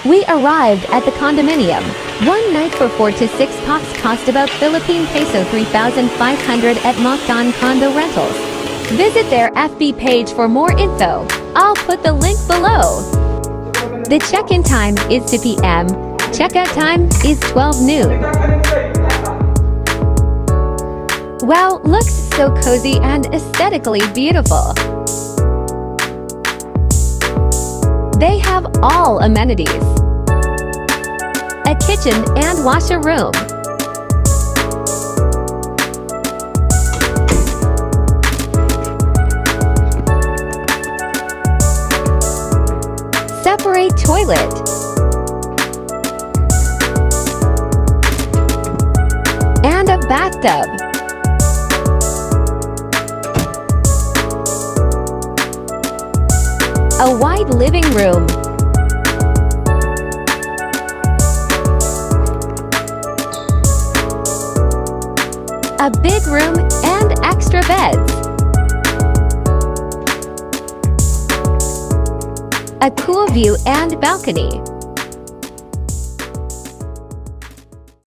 We arrived at the condominium. One night for 4 to 6 pops cost about Philippine peso 3,500 at Mactan Condo Rentals. Visit their FB page for more info. I'll put the link below. The check-in time is 2 p.m. Checkout time is 12 noon. Wow, looks so cozy and aesthetically beautiful. They have all amenities. A kitchen and washer room. Separate toilet. And a bathtub. A wide living room. A big room and extra beds. A cool view and balcony.